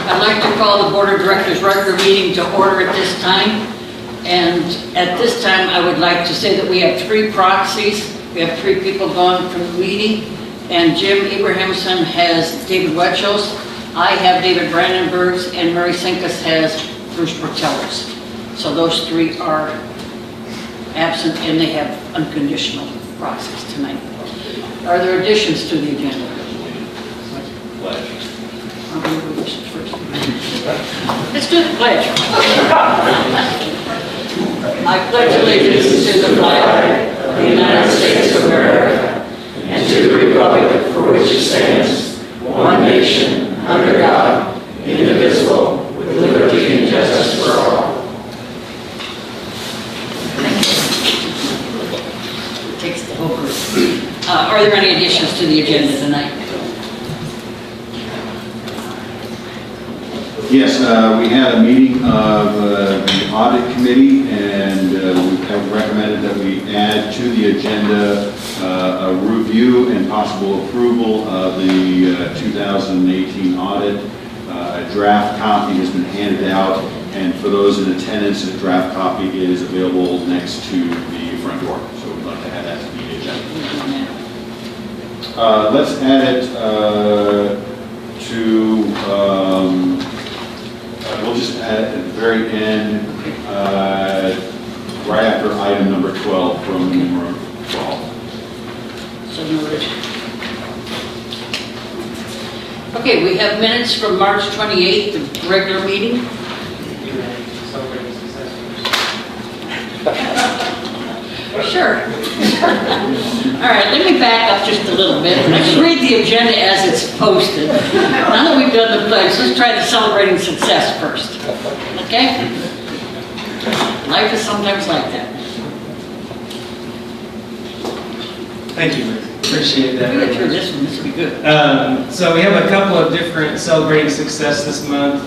I'd like to call the Board of Directors regular meeting to order at this time. And at this time, I would like to say that we have 3 proxies. We have 3 people gone from the meeting. And Jim Abrahamson has David Wetchels. I have David Brandenburgs, and Mary Sinkus has Bruce Portellers. So those 3 are absent, and they have unconditional proxies tonight. Are there additions to the agenda? Pledge. Let's do the pledge. I pledge allegiance to the flag of the United States of America and to the republic for which it stands, one nation, under God, indivisible, with liberty and justice for all. Takes the whole group. Are there any additions to the agenda tonight? Yes, we had a meeting of the audit committee, and we have recommended that we add to the agenda a review and possible approval of the 2018 audit. A draft copy has been handed out, and for those in attendance, a draft copy is available next to the front door. So we'd like to add that to the agenda. Let's add it to we'll just add it at the very end, right after item number 12 from number 12. So noted. Okay, we have minutes from March 28th, the regular meeting. Sure. All right, let me back up just a little bit. Let's read the agenda as it's posted. Now that we've done the pledge, let's try the celebrating success first. Okay? Life is sometimes like that. Thank you, appreciate that. We get through this one, this will be good. So we have a couple of different celebrating success this month.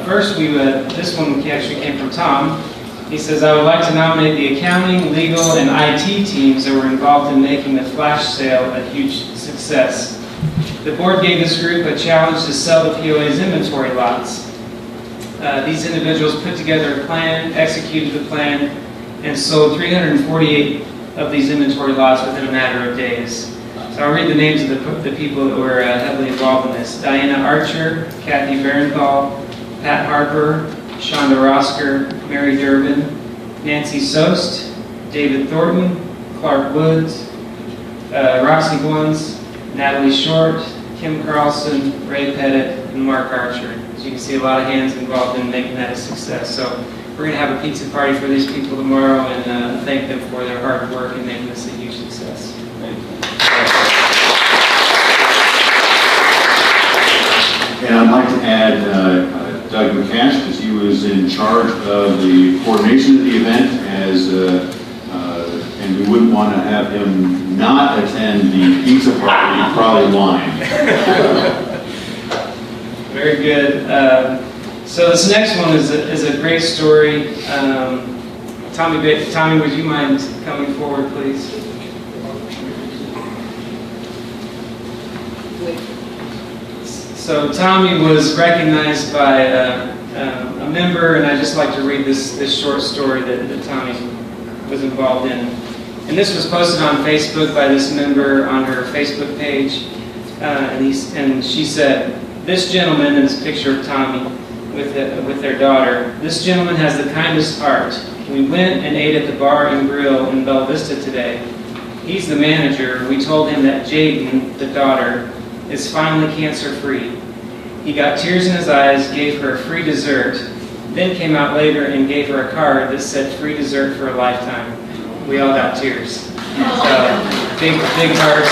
First, this one actually came from Tom. He says, I would like to nominate the accounting, legal, and IT teams that were involved in making the flash sale a huge success. The board gave this group a challenge to sell the POA's inventory lots. These individuals put together a plan, executed the plan, and sold 348 of these inventory lots within a matter of days. So I'll read the names of the people that were heavily involved in this. Diana Archer, Kathy Barenthal, Pat Harper, Shonda Rosker, Mary Durbin, Nancy Sost, David Thornton, Clark Woods, Roxy Gluns, Natalie Short, Kim Carlson, Ray Pettit, and Mark Archer. As you can see, a lot of hands involved in making that a success. So we're going to have a pizza party for these people tomorrow and thank them for their hard work in making this a huge success. And I'd like to add Doug McCash, because he was in charge of the coordination of the event, and we wouldn't want to have him not attend the pizza party, probably wine. Very good. So this next one is a great story. Tommy, would you mind coming forward, please? So Tommy was recognized by a member, and I'd just like to read this short story that Tommy was involved in. And this was posted on Facebook by this member on her Facebook page. And she said, this gentleman, and this picture of Tommy with their daughter, this gentleman has the kindest heart. We went and ate at the bar and grill in Bella Vista today. He's the manager. We told him that Jaden, the daughter, is finally cancer-free. He got tears in his eyes, gave her a free dessert, then came out later and gave her a card that said free dessert for a lifetime. We all got tears. So, big hearts.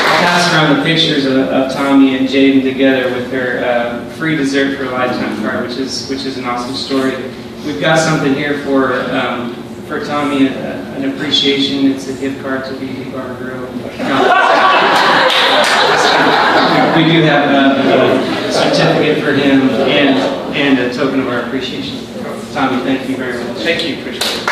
I'll pass around the pictures of Tommy and Jaden together with their free dessert for a lifetime card, which is an awesome story. We've got something here for Tommy, an appreciation. It's a gift card to BB Bar Grill. We do have a certificate for him and a token of our appreciation. Tommy, thank you very much. Thank you, Commissioner.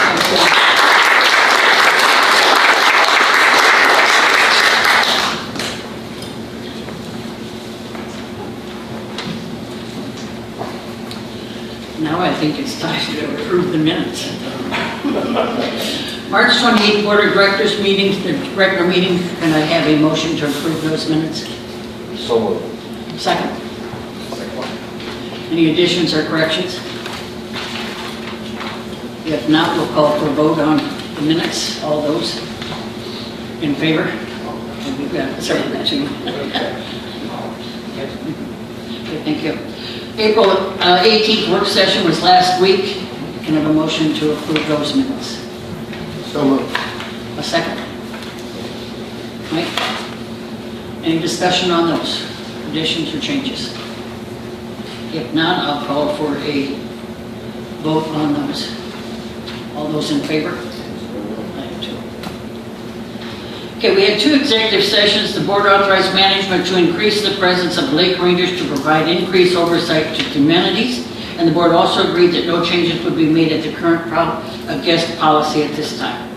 Now I think it's time to approve the minutes. March 28th Board of Directors meeting, the regular meeting, and I have a motion to approve those minutes. So moved. Second. Any additions or corrections? If not, we'll call for a vote on the minutes. All those in favor? And we've got several that you. Okay, thank you. April 18th work session was last week. Can I have a motion to approve those minutes? So moved. A second. Mike? Any discussion on those additions or changes? If not, I'll call for a vote on those. All those in favor? I have two. Okay, we had 2 executive sessions. The board authorized management to increase the presence of lake rangers to provide increased oversight to communities. And the board also agreed that no changes would be made at the current guest policy at this time.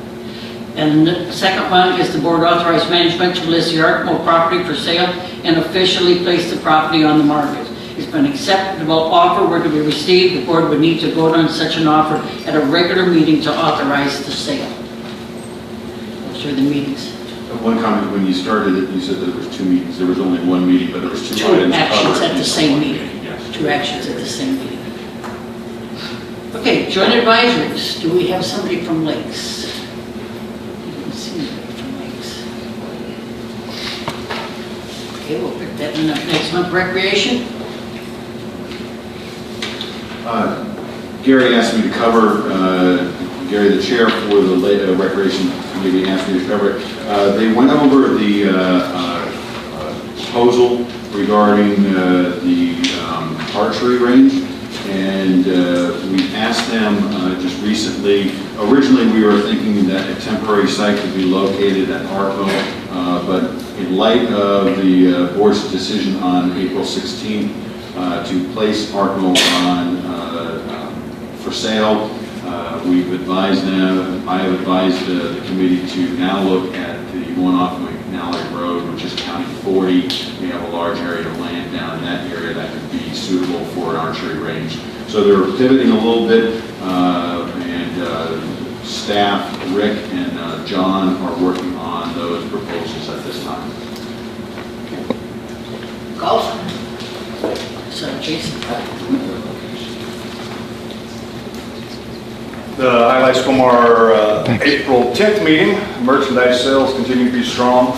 And the second one is the board authorized management to list the Arkmo property for sale and officially place the property on the market. If an acceptable offer were to be received, the board would need to vote on such an offer at a regular meeting to authorize the sale. Those are the meetings. One comment, when you started it, you said that there was 2 meetings. There was only 1 meeting, but there was 2 items actions covered. at the same meeting. Yes. 2 actions at the same meeting. Okay, joint advisories. Do we have somebody from Lakes? I didn't see anybody from Lakes. Okay, we'll pick that one up next month. Recreation? Gary asked me to cover, Gary, the chair for the Recreation Committee, asked me to cover it. They went over the proposal regarding the archery range, and we asked them just recently. Originally, we were thinking that a temporary site could be located at Arkmo, but in light of the board's decision on April 16th to place Arkmo on for sale, we've advised them. I have advised the committee to now look at the one off McNally Road, which is County 40. We have a large area of land down in that area that could be suitable for an archery range. So they're pivoting a little bit, and staff, Rick and John, are working on those proposals at this time. Golf? So, Jason? The highlights from our April 10th meeting: merchandise sales continue to be strong.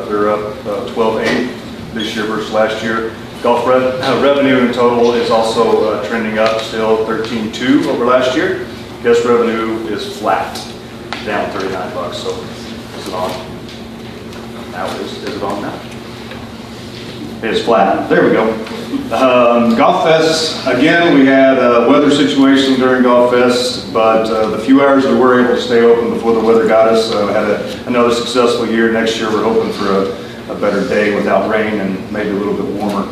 They're up 12.8 this year versus last year. Golf revenue in total is also trending up, still 13.2 over last year. Guest revenue is flat, down $39. So is it on? Now is it on now? It's flat. There we go. Golf Fest, again, we had a weather situation during Golf Fest, but the few hours we were able to stay open before the weather got us, had another successful year. Next year, we're hoping for a better day without rain and maybe a little bit warmer.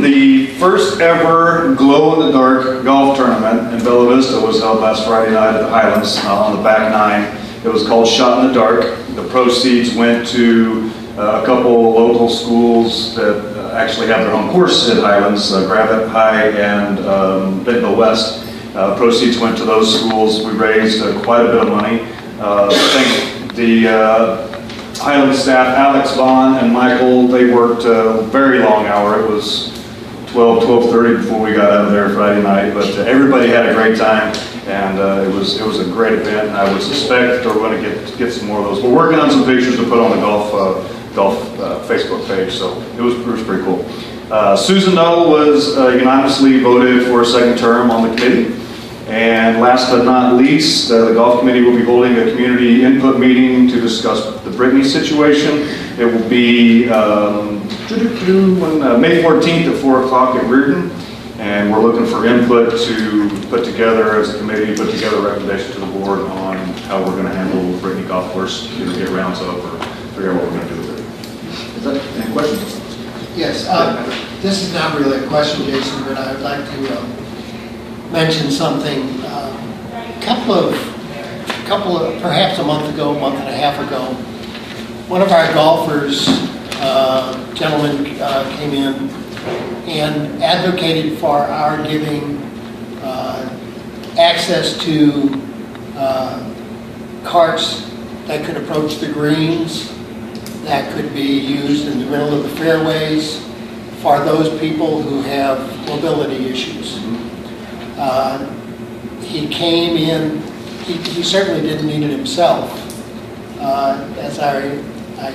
The first ever glow-in-the-dark golf tournament in Bella Vista was held last Friday night at the Highlands on the back 9. It was called Shot in the Dark. The proceeds went to a couple local schools that actually have their own course at Highlands, Gravette High and Bentonville West. Proceeds went to those schools. We raised quite a bit of money. Thank the Highlands staff, Alex, Vaughn, and Michael. They worked a very long hour. It was 12:30 before we got out of there Friday night, but everybody had a great time, and it was a great event. And I would suspect that we're going to get some more of those. We're working on some pictures to put on the golf Facebook page, so it was pretty cool. Susan Null was unanimously voted for a second term on the committee. And last but not least, the golf committee will be holding a community input meeting to discuss the Brittany situation. It will be May 14th at 4 o'clock at Reardon. And we're looking for input to put together, as a committee, put together a recommendation to the board on how we're going to handle the Brittany golf course, either get rounds up or figure out what we're going to do with it. Is that any questions? Yes, this is not really a question, Jason, but I would like to mention something. Couple of, perhaps a month and a half ago, one of our golfers, gentleman, came in and advocated for our giving access to carts that could approach the greens, that could be used in the middle of the fairways for those people who have mobility issues. He came in, he certainly didn't need it himself. As I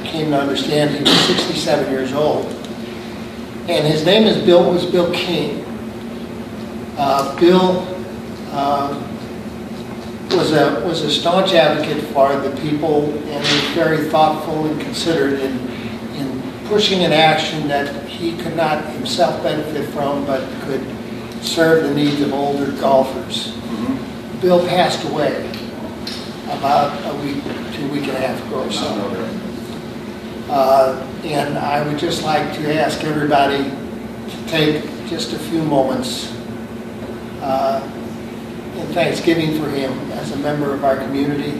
came to understand, he was 67 years old. And his name was Bill King. Bill was a staunch advocate for the people and was very thoughtful and considered in pushing an action that he could not himself benefit from, but could serve the needs of older golfers. Bill passed away about a week and a half ago or so. And I would just like to ask everybody to take just a few moments in thanksgiving for him as a member of our community,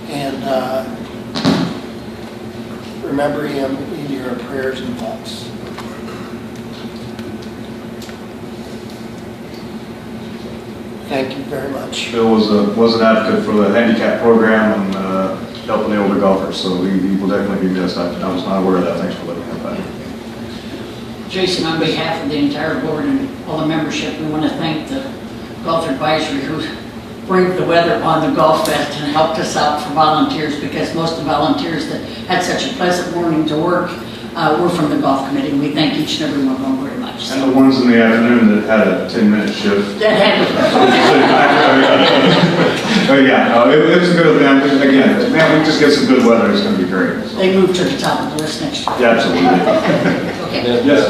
and remember him in your prayers and thoughts. Thank you very much. Bill was an advocate for the handicap program and helping the older golfers, so he will definitely be missed. I was not aware of that. Thanks for letting me know that. Jason, on behalf of the entire board and all the membership, we want to thank the Golf Advisory who braved the weather on the Golf Fest and helped us out for volunteers, because most of the volunteers that had such a pleasant morning to work were from the golf committee. And we thank each and every one of them very much. And the ones in the afternoon that had a 10-minute shift. That had Oh yeah, no, it was a good event. Again, man, we just get some good weather. It's going to be great. So. They moved to the top of the list next year. Yeah, absolutely. Okay. Yes.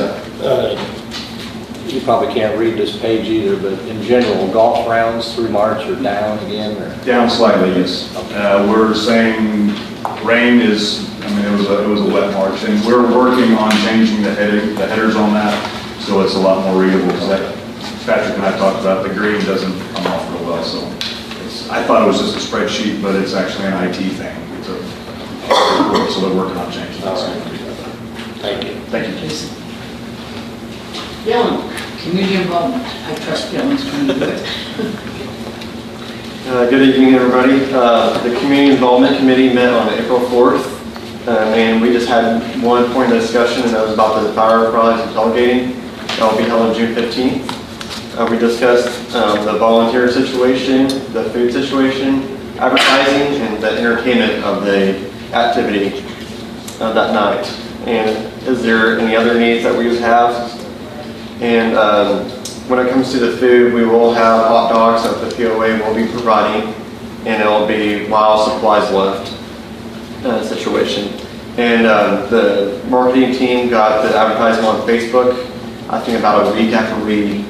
You probably can't read this page either, but in general, golf rounds through March are down again? Or? Down slightly, yes. We're saying rain is, I mean, it was a wet March, and we're working on changing the headers on that, so it's a lot more readable, because Patrick and I talked about the green doesn't come off real well, so I thought it was just a spreadsheet, but it's actually an IT thing. It's a report, so they're working on changing that. Thank you. Thank you. Jason. Dylan, community involvement. I trust Dylan's going to do it. Good evening, everybody. The Community Involvement Committee met on April 4th, and we just had one point of discussion, and that was about the fireflies and tailgating. That will be held on June 15th. We discussed the volunteer situation, the food situation, advertising, and the entertainment of the activity that night. And is there any other needs that we would have? And when it comes to the food, we will have hot dogs that the POA will be providing, and it will be while supplies left situation. And the marketing team got the advertising on Facebook, I think about a week after we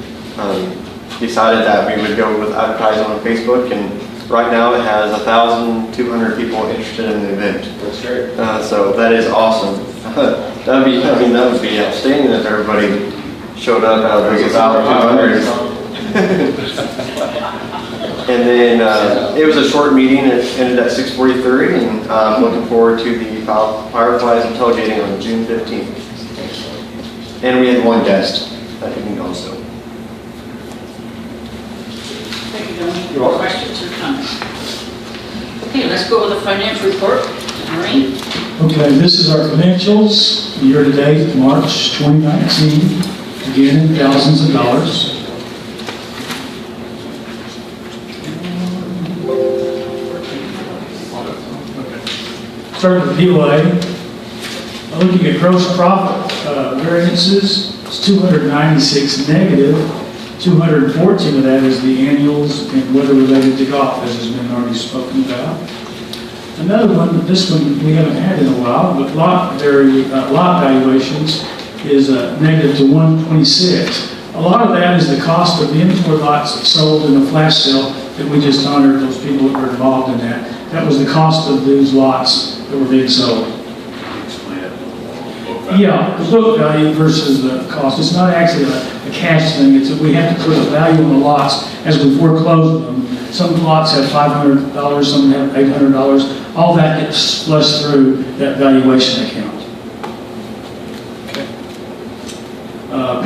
decided that we would go with advertising on Facebook, and right now it has 1,200 people interested in the event. That's great. So that is awesome. that would be outstanding if everybody showed up out of those 1,200. And then it was a short meeting. It ended at 6:43, and I'm looking forward to the fireflies and tailgating on June 15th. And we had one guest that didn't also. Thank you, Dylan. Questions or comments? Okay, let's go with the financial report. Maureen? Okay, this is our financials, year-to-date, March 2019, again in thousands of dollars. Starting with POA, looking at gross profit variances, it's 296 negative. 214 of that is the annuals and weather related to golf, as has been already spoken about. Another one, but this one we haven't had in a while, but lot valuations is negative to 126. A lot of that is the cost of the inventory lots that sold in the flash sale that we just honored, those people that were involved in that. That was the cost of those lots that were being sold. Yeah, the book value versus the cost. It's not actually a cash thing. It's that we have to put a value on the lots as we foreclose them. Some lots have $500, some have $800. All that gets flushed through that valuation account.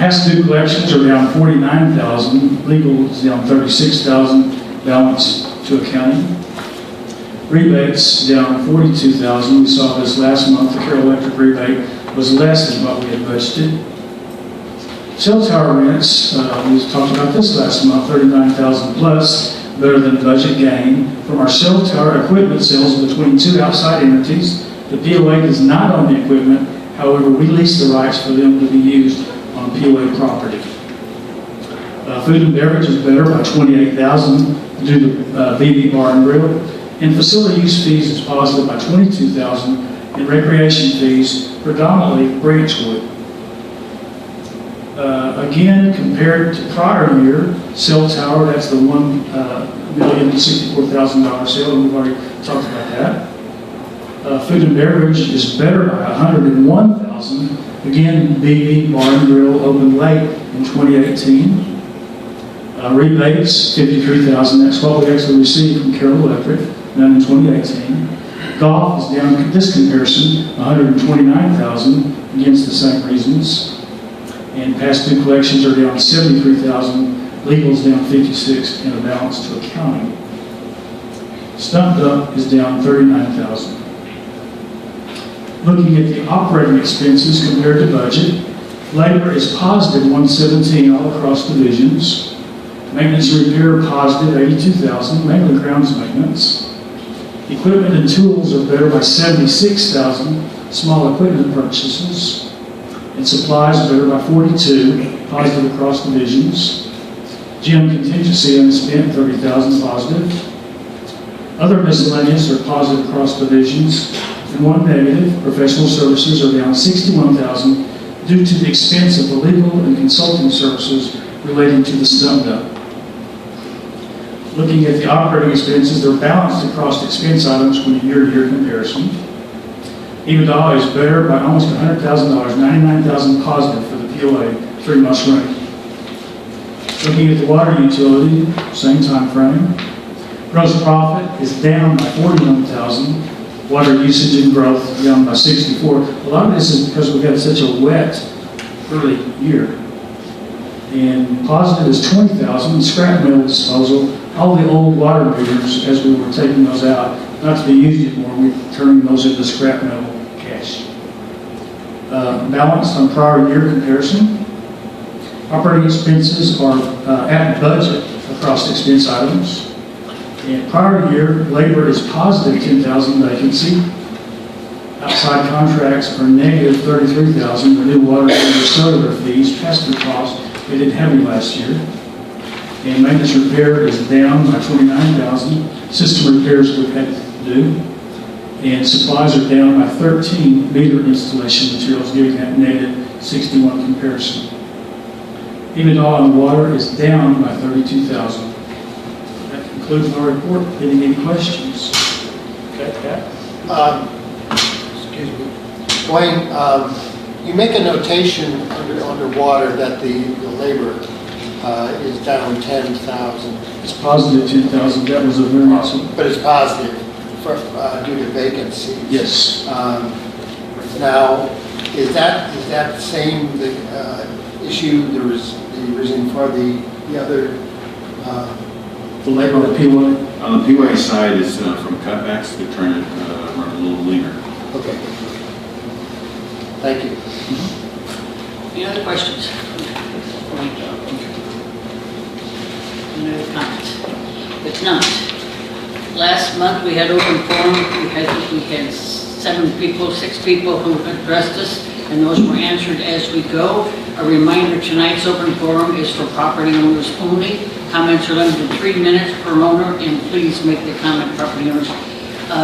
Past due collections are down 49,000, legal is down 36,000, balance to accounting. Rebates down 42,000, we saw this last month, the Carroll Electric rebate was less than what we had budgeted. Cell tower rents, we talked about this last month, 39,000 plus, better than budget gain from our cell tower equipment sales between two outside entities. The POA does not own the equipment, however, we lease the rights for them to be used on POA property. Food and beverage is better by 28,000 due to BB Bar and Grill. And facility use fees is positive by 22,000, and recreation fees predominantly Branchwood. Again, compared to prior year, cell tower, that's the $1,064,000 sale, and we've already talked about that. Food and beverage is better by 101,000. Again, BB Bar and Grill opened late in 2018. Rebates, 53,000. That's what we actually received from Carroll Electric, done in 2018. Golf is down, this comparison, 129,000 against the same reasons. And past due collections are down 73,000. Legal is down 56, and a balance to accounting. Stumped up is down 39,000. Looking at the operating expenses compared to budget, labor is positive 117 all across divisions. Maintenance and repair positive 82,000, mainly grounds maintenance. Equipment and tools are better by 76,000, small equipment purchases. And supplies are better by 42, positive across divisions. Gym contingency unspent 30,000 positive. Other miscellaneous are positive across divisions. And one negative, professional services are down 61,000 due to the expense of the legal and consulting services relating to the stump up. Looking at the operating expenses, they're balanced across expense items from a year-to-year comparison. EBITDA is better by almost $100,000, 99,000 positive for the POA, 3 months running. Looking at the water utility, same time frame. Gross profit is down by 41,000. Water usage and growth down by 64. A lot of this is because we had such a wet early year. And positive is 20,000. Scrap metal disposal. All the old water meters, as we were taking those out, not to be used anymore, we're turning those into scrap metal cash. Balanced on prior year comparison. Operating expenses are at budget across expense items. And prior year, labor is positive 10,000 vacancy. Outside contracts are negative 33,000. The new water and cellular fees, pass-through costs, they didn't have any last year. And maintenance repair is down by 29,000. System repairs we've had to do. And supplies are down by 13. Meter installation materials giving that negative 61 comparison. EBITDA on water is down by 32,000. That concludes my report. Any questions? Okay, Pat? Excuse me. Dwayne, you make a notation under water that the labor is down 10,000. It's positive 10,000. That was a variance. But it's positive for, due to vacancies. Yes. Now, is that the same issue? There was the reason for the other The labor of POA? On the POA side is from cutbacks, they're trying to run a little leaner. Okay. Thank you. Any other questions? Any other comments? If not, last month we had open forum. We had 6 people who addressed us, and those were answered as we go. A reminder, tonight's open forum is for property owners only. Comments are limited to 3 minutes per owner, and please make the comment, property owners.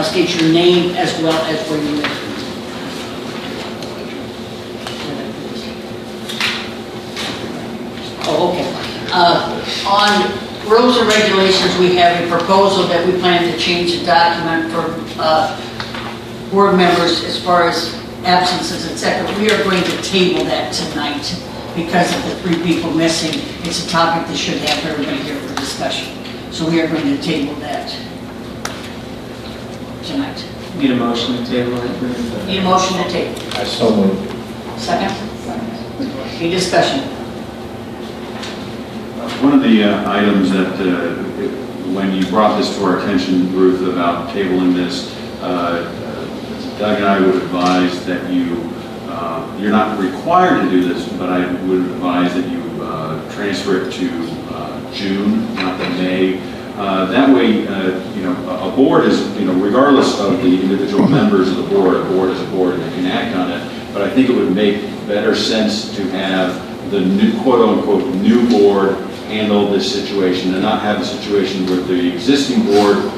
State your name as well as where you live. Oh, okay. On rules and regulations, we have a proposal that we plan to change the document for board members as far as absences, etc. We are going to table that tonight because of the 3 people missing. It's a topic that should have everybody here for discussion. So we are going to table that tonight. Need a motion to table it? Need a motion to table. I so moved. Second? Any discussion? One of the items that, when you brought this to our attention, Ruth, about tabling this, Doug and I would advise that you're not required to do this, but I would advise that you transfer it to June, not to May. That way, a board is, regardless of the individual members of the board, a board is a board and they can act on it. But I think it would make better sense to have the new, quote-unquote, new board handle this situation and not have a situation where the existing board,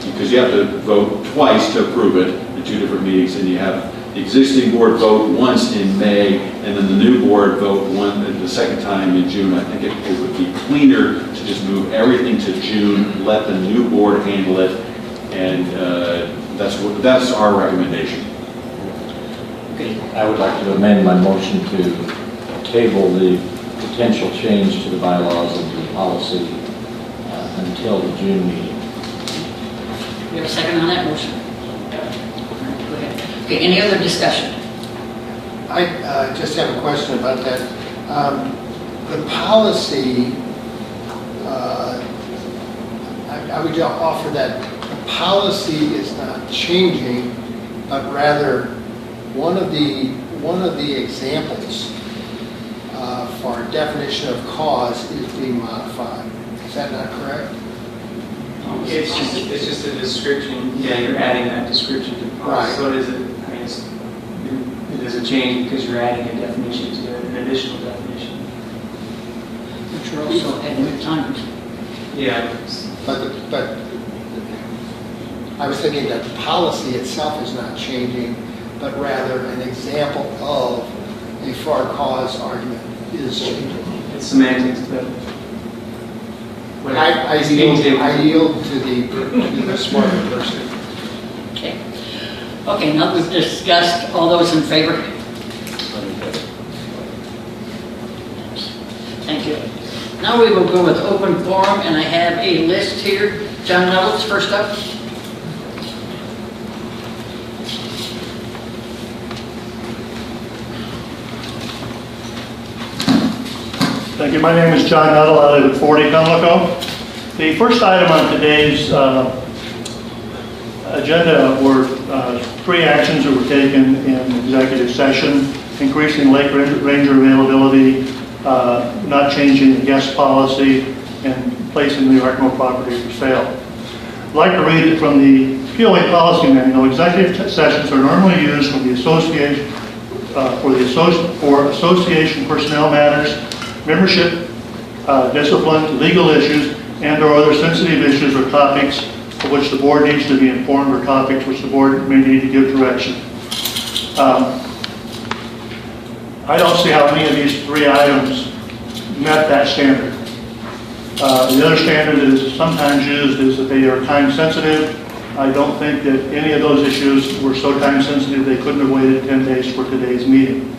because you have to vote twice to approve it in 2 different meetings, and you have the existing board vote once in May, and then the new board vote the second time in June. I think it would be cleaner to just move everything to June, let the new board handle it, and that's our recommendation. Okay. I would like to amend my motion to table the potential change to the bylaws and the policy until the June meeting. We have a second on that motion? Go ahead. Okay, any other discussion? I just have a question about that. The policy, I would offer that the policy is not changing, but rather one of the examples for definition of cause is being modified. Is that not correct? It's just a description. Yeah, you're adding that description to the policy. Right. So it is a change because you're adding a definition to an additional definition. Which are also at new times. Yeah. But I was thinking that the policy itself is not changing, but rather an example of a for cause argument is changing. It's semantics, but I yield to the smarter person. Okay. Okay, now we've discussed, all those in favor? Thank you. Now we will go with open forum, and I have a list here. John Reynolds, first up. Thank you. My name is John Nuttall. I live at 40 Pimlico. The first item on today's agenda were 3 actions that were taken in executive session: increasing lake ranger availability, not changing the guest policy, and placing the Arkmo property for sale. I'd like to read it from the POA policy manual. Executive sessions are normally used for the association for association personnel matters, membership, discipline, legal issues, and/or other sensitive issues or topics of which the board needs to be informed, or topics which the board may need to give direction. I don't see how any of these 3 items met that standard. The other standard that is sometimes used is that they are time sensitive. I don't think that any of those issues were so time sensitive they couldn't have waited 10 days for today's meeting.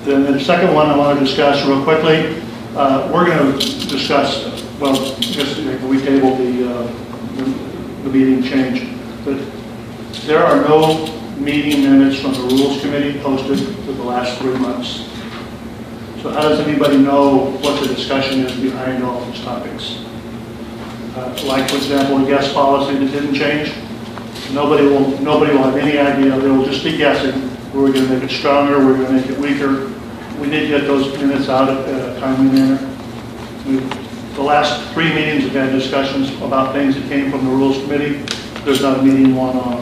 Then the second one I want to discuss real quickly, we're going to discuss, well, just we tabled the meeting change, but there are no meeting minutes from the Rules Committee posted for the last 3 months. So how does anybody know what the discussion is behind all these topics? Like, for example, the guest policy that didn't change. Nobody will have any idea. They will just be guessing. We're going to make it stronger. We're going to make it weaker. We need to get those minutes out in a timely manner. The last 3 meetings have had discussions about things that came from the Rules Committee. There's not a meeting one on.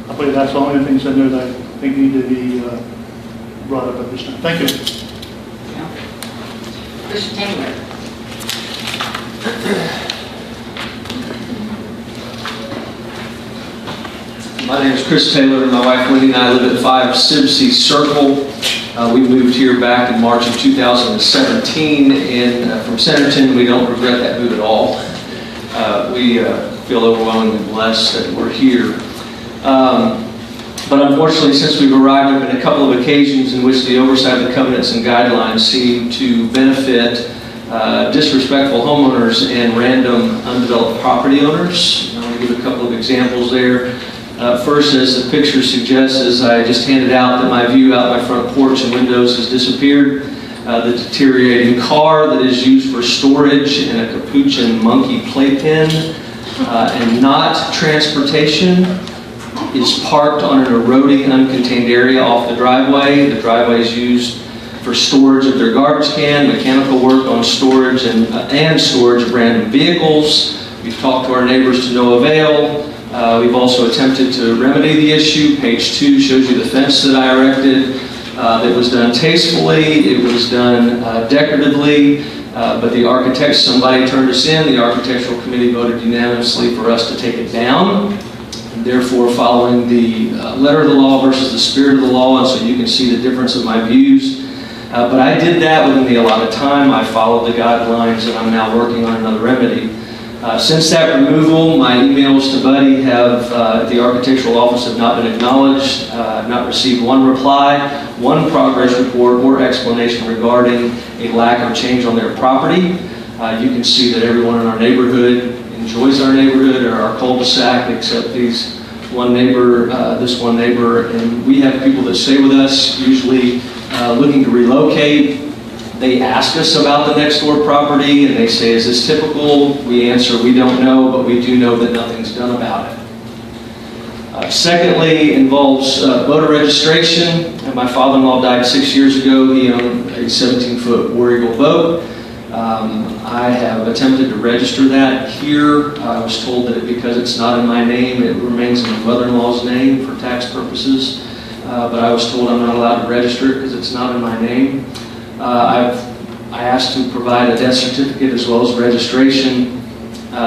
I believe that's the only things in there that I think need to be brought up at this time. Thank you. Yeah. Chris Taylor. My name is Chris Taylor, and my wife Wendy and I live at 5 Sibsey Circle. We moved here back in March of 2017, and from Centerton, we don't regret that move at all. We feel overwhelmingly blessed that we're here. But unfortunately, since we've arrived, there have been a couple of occasions in which the oversight of the covenants and guidelines seem to benefit disrespectful homeowners and random undeveloped property owners. I want to give a couple of examples there. First, as the picture suggests, as I just handed out, that my view out my front porch and windows has disappeared. The deteriorating car that is used for storage and a capuchin monkey playpen and not transportation is parked on an eroding, uncontained area off the driveway. The driveway is used for storage of their garbage can, mechanical work on storage and storage of random vehicles. We've talked to our neighbors to no avail. We've also attempted to remedy the issue. Page 2 shows you the fence that I erected. It was done tastefully, it was done decoratively, but the architect, somebody turned us in. The architectural committee voted unanimously for us to take it down. And therefore, following the letter of the law versus the spirit of the law, and so you can see the difference of my views. But I did that within the allotted time. I followed the guidelines, and I'm now working on another remedy. Since that removal, my emails to Buddy at the architectural office have not been acknowledged. I've not received one reply, one progress report, or explanation regarding a lack of change on their property. You can see that everyone in our neighborhood enjoys our neighborhood or our cul-de-sac, except this one neighbor, and we have people that stay with us, usually looking to relocate. They ask us about the next door property and they say, is this typical? We answer, we don't know, but we do know that nothing's done about it. Secondly, involves voter registration. And my father-in-law died 6 years ago. He owned a 17-foot War Eagle boat. I have attempted to register that here. I was told that because it's not in my name, it remains in my mother-in-law's name for tax purposes. But I was told I'm not allowed to register it because it's not in my name. I asked to provide a death certificate as well as registration.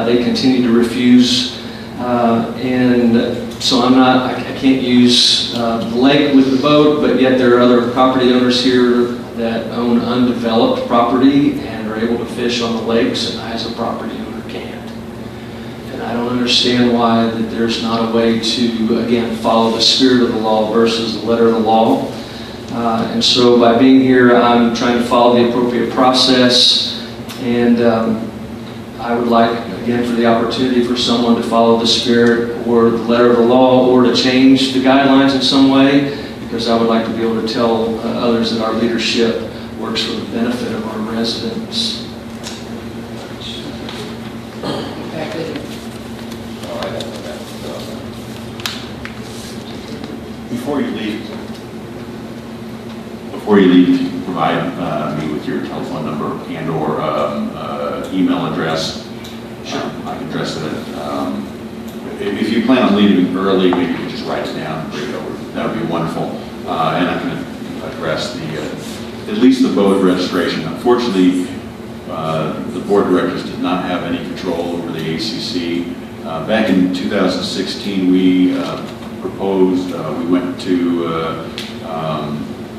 They continue to refuse, and so I can't use the lake with the boat, but yet there are other property owners here that own undeveloped property and are able to fish on the lakes, and I as a property owner can't. And I don't understand why that there's not a way to, again, follow the spirit of the law versus the letter of the law. And so by being here, I'm trying to follow the appropriate process, and I would like, again, for the opportunity for someone to follow the spirit or the letter of the law or to change the guidelines in some way, because I would like to be able to tell others that our leadership works for the benefit of our residents. Before you leave, if you can provide me with your telephone number and/or email address. Sure. I can address it. If you plan on leaving early, maybe you can just write it down and bring it over. That would be wonderful. And I can address at least the boat registration. Unfortunately, the board of directors did not have any control over the ACC. Back in 2016, we proposed, we went to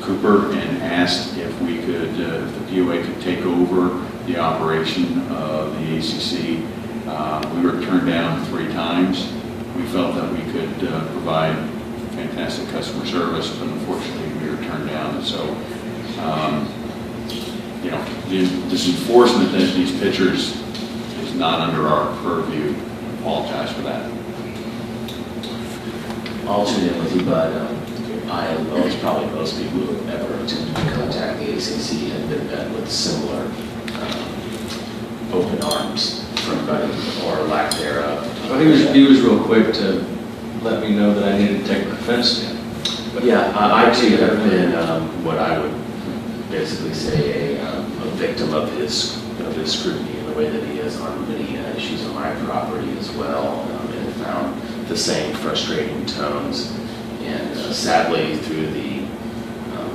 Cooper and asked if we could, if the POA could take over the operation of the ACC. We were turned down 3 times. We felt that we could provide fantastic customer service, but unfortunately we were turned down. And so, you know, this enforcement of these pictures is not under our purview. I apologize for that. I'll tune in with you, but I, as probably most people who have ever attempted to contact the ACC, have been met with similar open arms from Buddy, or lack thereof. Well, he was real quick to let me know that I needed to take my fence down. Yeah, I too have been what I would basically say a victim of his scrutiny in the way that he is on many issues on my property as well, and found the same frustrating tones. And sadly, through the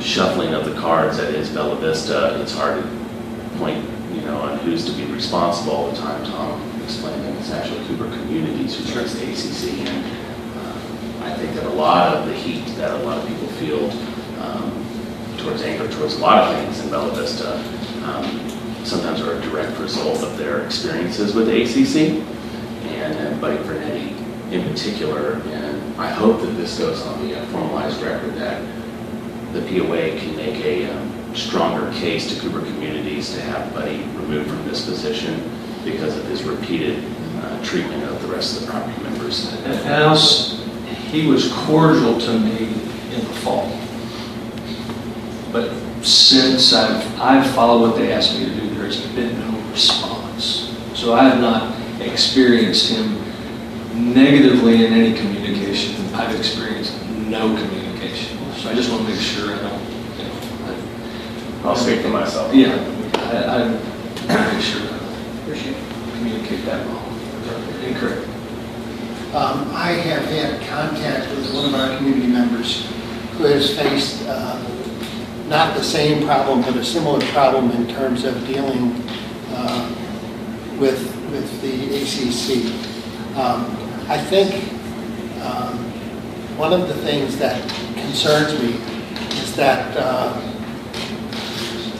shuffling of the cards that is Bella Vista, it's hard to point, on who's to be responsible all the time. Tom explained that it's actually Cooper Communities who runs the ACC, and I think that a lot of the heat that a lot of people feel towards anger towards a lot of things in Bella Vista sometimes are a direct result of their experiences with the ACC, and Buddy Vernetti in particular. And I hope that this goes on the formalized record that the POA can make a stronger case to Cooper Communities to have Buddy removed from this position because of his repeated treatment of the rest of the property members. And he was cordial to me in the fall. But since I've followed what they asked me to do, there's been no response. So I have not experienced him negatively in any communication. I've experienced no communication. So I just want to make sure I don't, I'll speak for myself. yeah, I make sure I communicate that well. Incorrect. I have had contact with one of our community members who has faced not the same problem, but a similar problem in terms of dealing with the ACC. I think one of the things that concerns me is that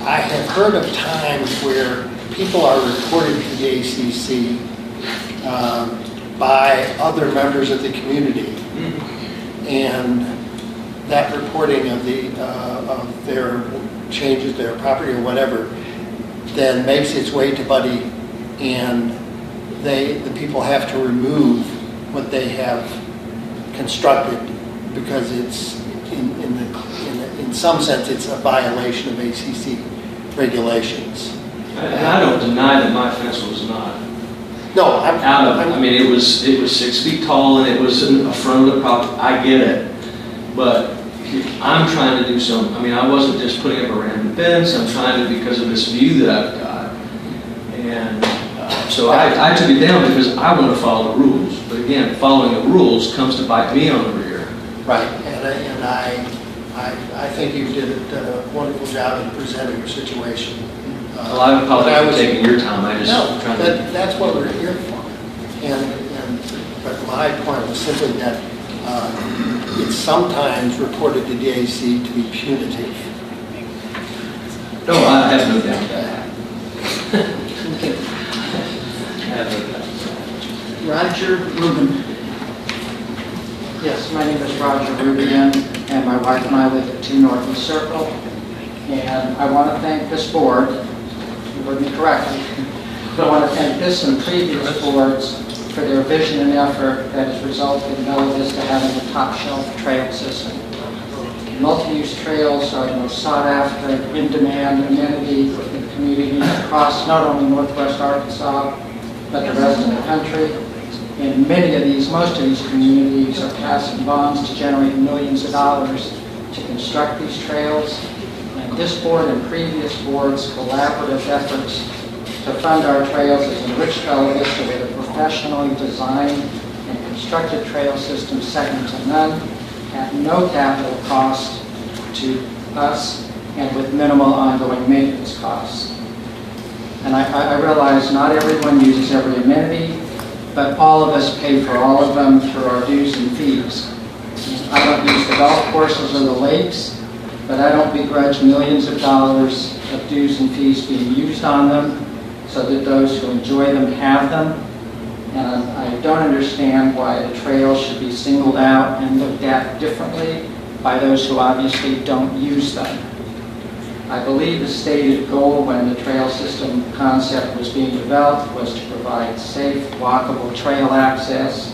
I have heard of times where people are reported to the ACC by other members of the community, and that reporting of their changes, their property or whatever, then makes its way to Buddy, and the people have to remove what they have constructed because it's in some sense it's a violation of ACC regulations. And I don't deny that my fence was not No, I mean, it was 6 feet tall and it was in the front of the property. I get it, but I'm trying to do something. I mean, I wasn't just putting up a random fence. I'm trying to, because of this view that I've got, and so I took it down because I want to follow the rules. But again, following the rules comes to bite me on the rear. Right, and I think you did a wonderful job in presenting your situation. Well, I apologize for taking your time. I just trying to. That's what we're here for. But my point was simply that it's sometimes reported to DAC to be punitive. No, I have no doubt that. I have no doubt. Roger Rubin. Yes, my name is Roger Rubin, and my wife and I live at 2 North Circle. And I want to thank this board, you heard me correctly, but I want to thank this and previous boards for their vision and effort that has resulted in Bella Vista having a top shelf trail system. Multi-use trails are the most sought after, in-demand amenity in communities across not only Northwest Arkansas, but the rest of the country. And most of these communities are passing bonds to generate millions of dollars to construct these trails. And this board and previous boards' collaborative efforts to fund our trails has enriched Bella Vista with a professionally designed and constructed trail system second to none, at no capital cost to us, and with minimal ongoing maintenance costs. And I realize not everyone uses every amenity, but all of us pay for all of them through our dues and fees. I don't use the golf courses or the lakes, but I don't begrudge millions of dollars of dues and fees being used on them so that those who enjoy them have them. And I don't understand why the trails should be singled out and looked at differently by those who obviously don't use them. I believe the stated goal when the trail system concept was being developed was to provide safe, walkable trail access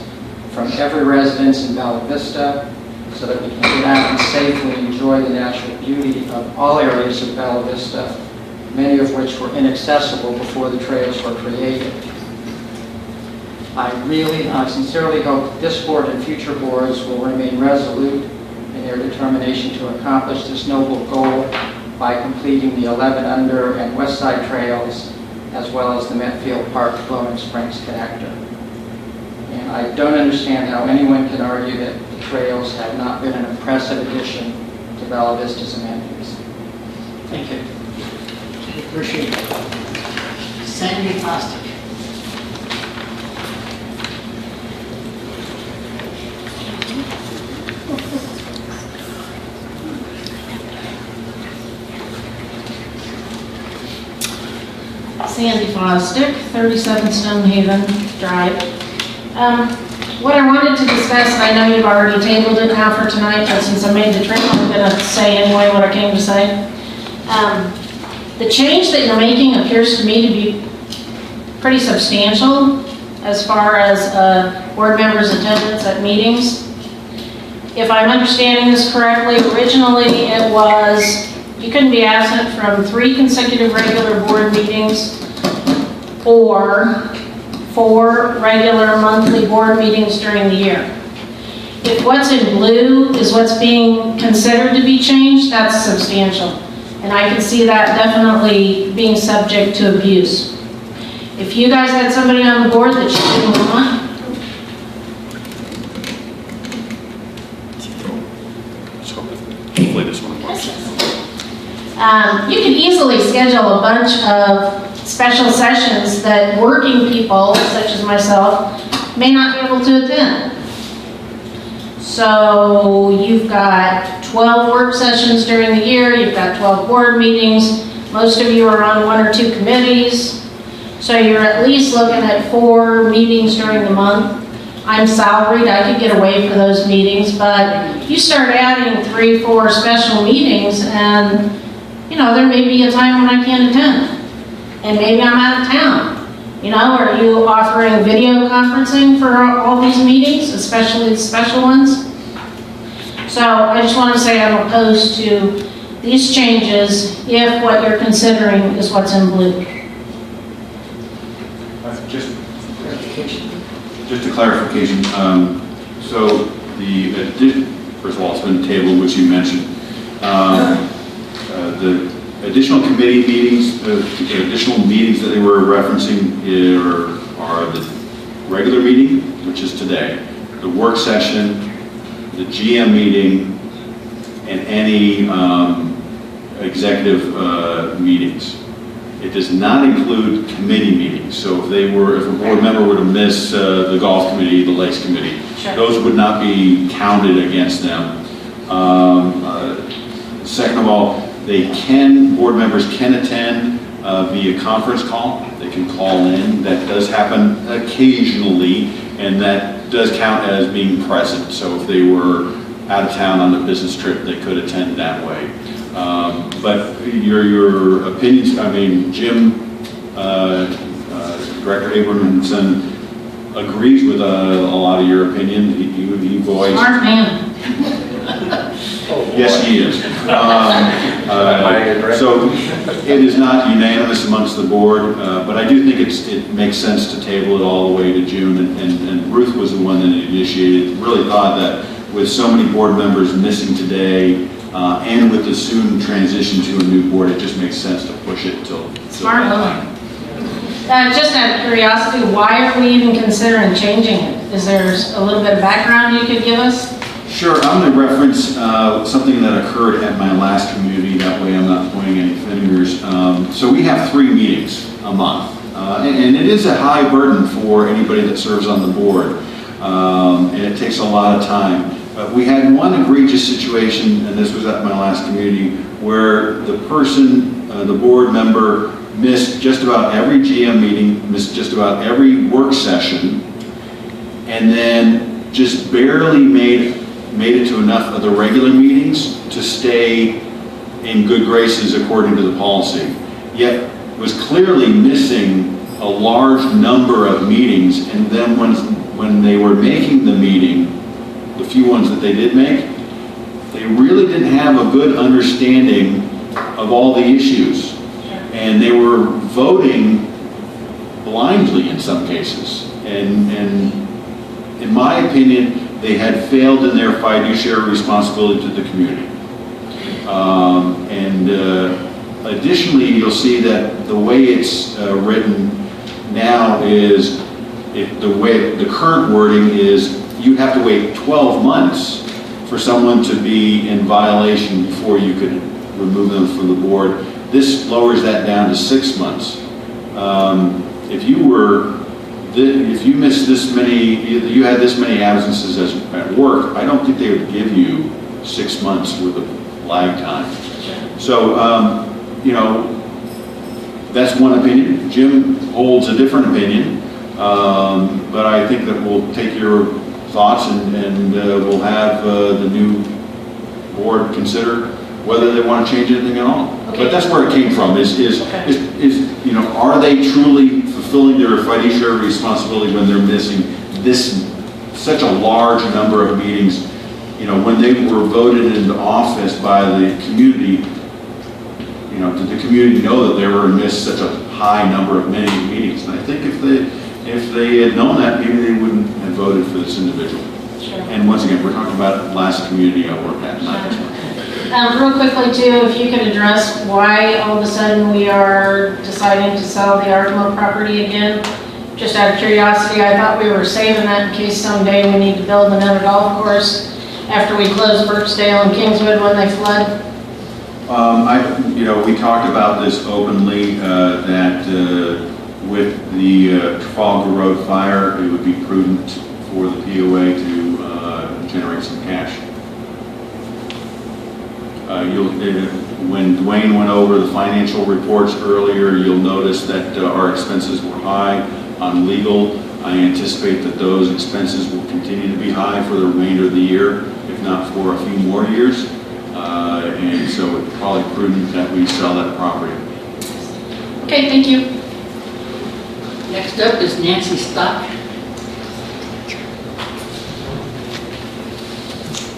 from every residence in Bella Vista so that we can get out and safely enjoy the natural beauty of all areas of Bella Vista, many of which were inaccessible before the trails were created. I sincerely hope that this board and future boards will remain resolute in their determination to accomplish this noble goal by completing the 11 Under and West Side trails, as well as the Metfield Park Flowing Springs connector. And I don't understand how anyone can argue that the trails have not been an impressive addition to Bella Vista's amenities. Thank you. Appreciate it. Sandy Foster. Sandy Fosdick, 37 Stonehaven Drive. What I wanted to discuss, and I know you've already tabled it now for tonight, but since I made the trip, I'm going to say anyway what I came to say. The change that you're making appears to me to be pretty substantial as far as board members' attendance at meetings. if I'm understanding this correctly, originally it was, you couldn't be absent from 3 consecutive regular board meetings or 4 regular monthly board meetings during the year. If what's in blue is what's being considered to be changed, that's substantial. And I can see that definitely being subject to abuse. If you guys had somebody on the board that you didn't want, Hopefully this one works. you can easily schedule a bunch of special sessions that working people, such as myself, may not be able to attend. So you've got 12 work sessions during the year, you've got 12 board meetings, most of you are on 1 or 2 committees, so you're at least looking at 4 meetings during the month. I'm salaried, I could get away for those meetings, but you start adding 3, 4 special meetings and, you know, there may be a time when I can't attend. And maybe I'm out of town. You know, are you offering video conferencing for all these meetings, especially the special ones? So I just want to say I'm opposed to these changes if what you're considering is what's in blue. Just a clarification, so first of all, it's been tabled, which you mentioned. The additional committee meetings, the additional meetings that they were referencing are the regular meeting, which is today, the work session, the GM meeting, and any executive meetings. It does not include committee meetings. So if a board member were to miss the golf committee, the lakes committee, Sure. those would not be counted against them. Second of all, board members can attend via conference call. They can call in. That does happen occasionally, and that does count as being present. So if they were out of town on a business trip, they could attend that way. But your opinions, I mean, Jim, Director Abramson agrees with a lot of your opinion. He voiced. Smart man. Yes, he is. So it is not unanimous amongst the board, but I do think it makes sense to table it all the way to June. And Ruth was the one that initiated. Really thought that with so many board members missing today, and with the soon transition to a new board, it just makes sense to push it till Smart that woman. time. Just out of curiosity, why are we even considering changing it? Is there a little bit of background you could give us? Sure, I'm going to reference something that occurred at my last community. That way I'm not pointing any fingers. So we have 3 meetings a month. And it is a high burden for anybody that serves on the board. And it takes a lot of time. We had one egregious situation, and this was at my last community, where the person, the board member, missed just about every GM meeting, missed just about every work session, and then just barely made it to enough of the regular meetings to stay in good graces according to the policy. Yet was clearly missing a large number of meetings, and then when they were making the meeting, the few ones that they did make, they really didn't have a good understanding of all the issues. And they were voting blindly in some cases. And in my opinion, they had failed in their fiduciary responsibility to the community. Additionally, you'll see that the way it's written now is, the current wording is, you have to wait 12 months for someone to be in violation before you could remove them from the board. This lowers that down to 6 months. If you missed this many, you had this many absences at work, I don't think they would give you 6 months with a lag time. So, you know, that's one opinion. Jim holds a different opinion, but I think that we'll take your thoughts and we'll have the new board consider whether they want to change anything at all. Okay. But that's where it came from, is you know, are they truly fulfilling their fiduciary responsibility when they're missing such a large number of meetings when they were voted into office by the community, did the community know that they were missed such a high number of many meetings? And I think if they had known that, maybe they wouldn't have voted for this individual. Sure. And once again, we're talking about last community I worked at, not this one. Real quickly too, if you could address why all of a sudden we are deciding to sell the Arkema property again. Just out of curiosity, I thought we were saving that in case someday we need to build another golf course after we close Birchdale and Kingswood when they flood. We talked about this openly, that with the Trafalgar Road fire, it would be prudent for the POA to generate some cash. When Dwayne went over the financial reports earlier, you'll notice that our expenses were high on legal. I anticipate that those expenses will continue to be high for the remainder of the year, if not for a few more years. And so it's probably prudent that we sell that property. Okay, thank you. Next up is Nancy Stock.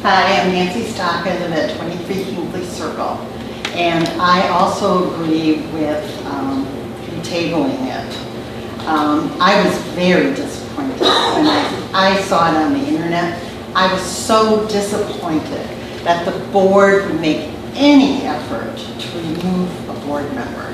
Hi, I'm Nancy Stock. I live at 23 Hinkley Circle. And I also agree with tabling it. I was very disappointed when I saw it on the internet. I was so disappointed that the board would make any effort to remove a board member.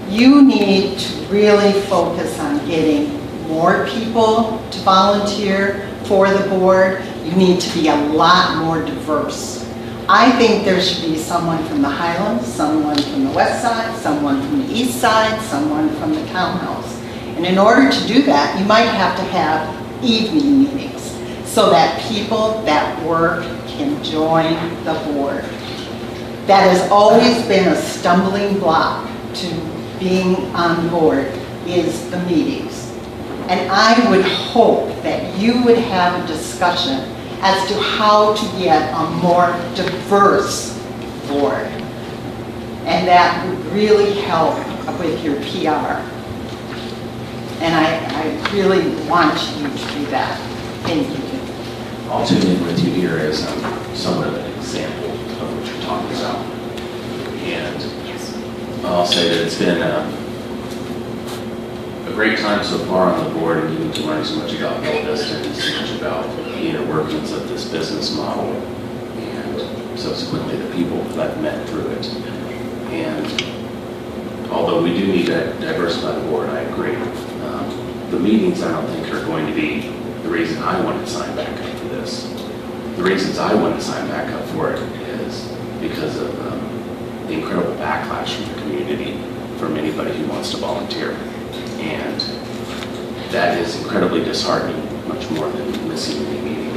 You need to really focus on getting more people to volunteer for the board. You need to be a lot more diverse. I think there should be someone from the Highlands, someone from the West Side, someone from the East Side, someone from the Townhouse. And in order to do that, you might have to have evening meetings so that people that work can join the board. That has always been a stumbling block to being on board, is the meetings. And I would hope that you would have a discussion as to how to get a more diverse board. And that would really help with your PR. And I really want you to do that. Thank you. I'll tune in with you here as somewhat of an example of what you're talking about. And I'll say that it's been a great time so far on the board, and getting to learn so much about Vista and so much about the inner workings of this business model, and subsequently the people that I've met through it. And although we do need to diversify the board, I agree. The meetings I don't think are going to be the reason I want to sign back up for this. The reasons I want to sign back up for it is because of the incredible backlash from the community from anybody who wants to volunteer. And that is incredibly disheartening, much more than missing any meeting.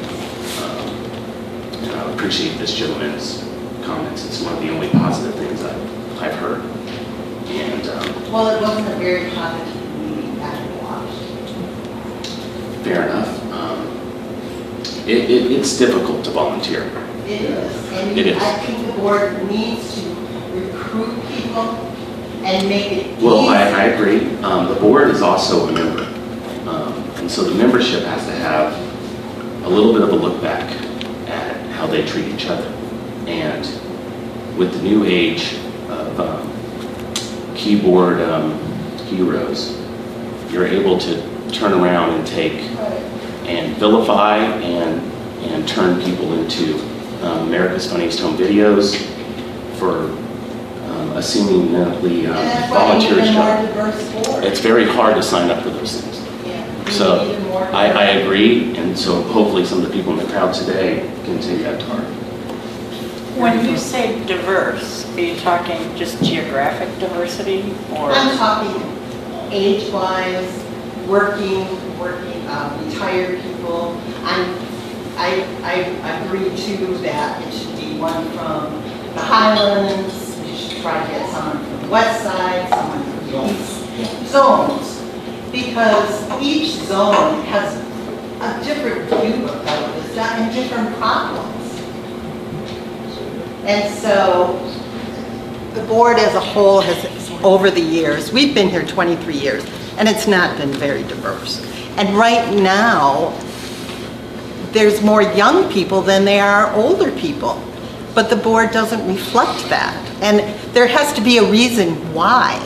And I appreciate this gentleman's comments. It's one of the only positive things I've heard. And well, it wasn't a very positive meeting that I watched. Fair enough. It's difficult to volunteer. It is. And it is. I think the board needs to recruit people and make it easy. Well, I agree. The board is also a member. And so the membership has to have a little bit of a look back at how they treat each other. And with the new age of keyboard heroes, you're able to turn around and take and vilify and turn people into America's Funniest Home Videos for a seemingly volunteer's job. It's very hard to sign up for those things. Yeah. So I agree, and so hopefully some of the people in the crowd today can take that to heart. When you say diverse, are you talking just geographic diversity, or? I'm talking age-wise, working, retired people. I agree too that it should be one from the Highlands. We should try to get someone from the West Side, someone from the East zones, because each zone has a different view of Vista and different problems. And so the board as a whole has, over the years, we've been here 23 years, and it's not been very diverse. And right now, there's more young people than there are older people. But the board doesn't reflect that. And there has to be a reason why.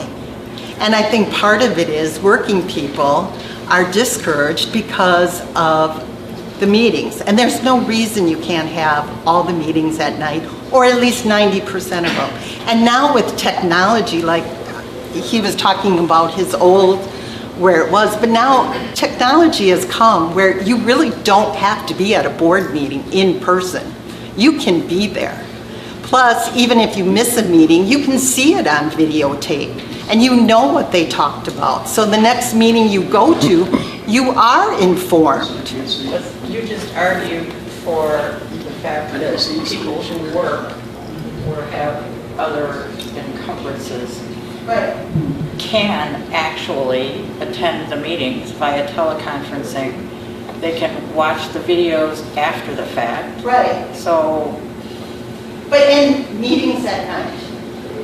And I think part of it is working people are discouraged because of the meetings. And there's no reason you can't have all the meetings at night, or at least 90% of them. And now with technology, like he was talking about his old, where it was, but now technology has come where you really don't have to be at a board meeting in person. You can be there. Plus, even if you miss a meeting, you can see it on videotape and you know what they talked about. So the next meeting you go to, you are informed. You just argued for the fact that people who work or have other encumbrances can actually attend the meetings via teleconferencing. They can watch the videos after the fact. Right. So, but in meetings at night,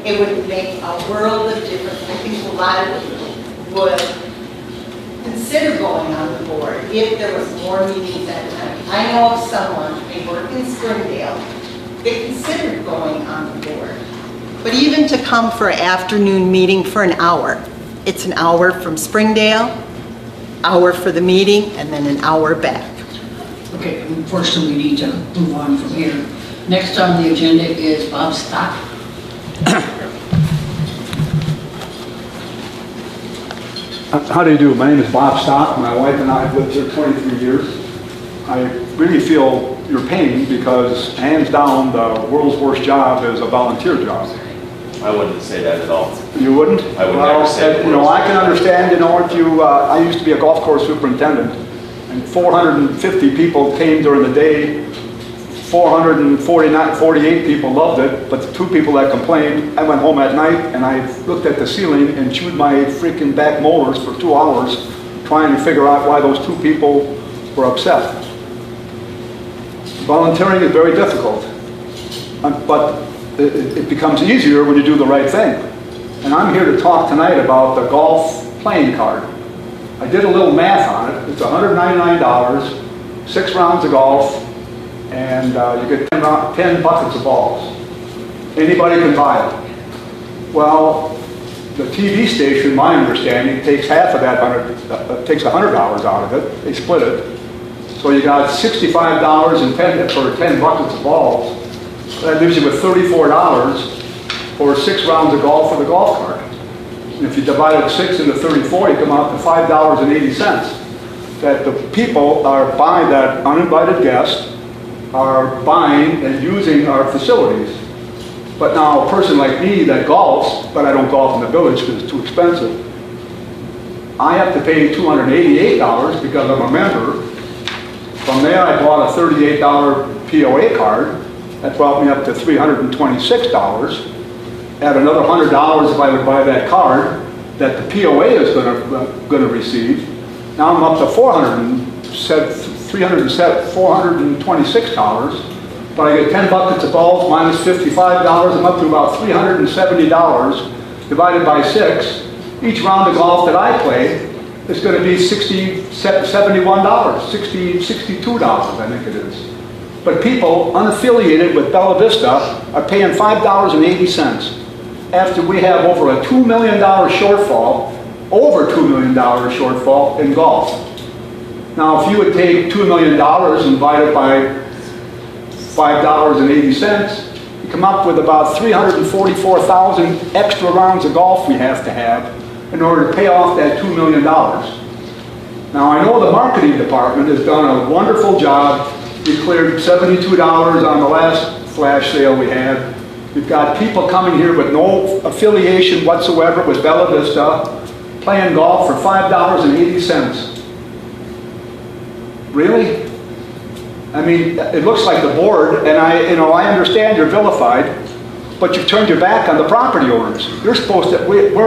it would make a world of difference. I think a lot of people would consider going on the board if there was more meetings at night. I know of someone, they work in Springdale, they considered going on the board. But even to come for an afternoon meeting for an hour, it's an hour from Springdale, hour for the meeting, and then an hour back. Okay, unfortunately, we need to move on from here. Next on the agenda is Bob Stock. How do you do? My name is Bob Stock. My wife and I have lived here 23 years. I really feel your pain because, hands down, the world's worst job is a volunteer job. I wouldn't say that at all. You wouldn't? I would never say that. You know, I can understand, you know, if you, I used to be a golf course superintendent, and 450 people came during the day. 448 people loved it, but the 2 people that complained, I went home at night and I looked at the ceiling and chewed my freaking back molars for 2 hours trying to figure out why those 2 people were upset. Volunteering is very difficult, but it becomes easier when you do the right thing. And I'm here to talk tonight about the golf playing card. I did a little math on it. It's $199, 6 rounds of golf, and you get 10 buckets of balls. Anybody can buy it. Well, the TV station, my understanding, takes half of that, takes $100 out of it. They split it. So you got $65 for 10 buckets of balls. That leaves you with $34 for 6 rounds of golf for the golf cart. And if you divided 6 into 34, you come out to $5.80. That the people are buying, that uninvited guests are buying and using our facilities. But now a person like me that golfs, but I don't golf in the village because it's too expensive, I have to pay $288 because I'm a member. From there I bought a $38 POA card. That brought me up to $326. Add another $100 if I would buy that card that the POA is going to receive. Now I'm up to $426, but I get 10 buckets of balls minus $55. I'm up to about $370 divided by 6. Each round of golf that I play is going to be $71, $62, I think it is. But people unaffiliated with Bella Vista are paying $5.80 after we have over a $2 million shortfall, in golf. Now, if you would take $2 million and divide it by $5.80, you come up with about 344,000 extra rounds of golf we have to have in order to pay off that $2 million. Now, I know the marketing department has done a wonderful job. We cleared $72 on the last flash sale we had. We've got people coming here with no affiliation whatsoever with Bella Vista, playing golf for $5.80. Really? I mean, it looks like the board, and I understand you're vilified, but you've turned your back on the property owners. You're supposed to,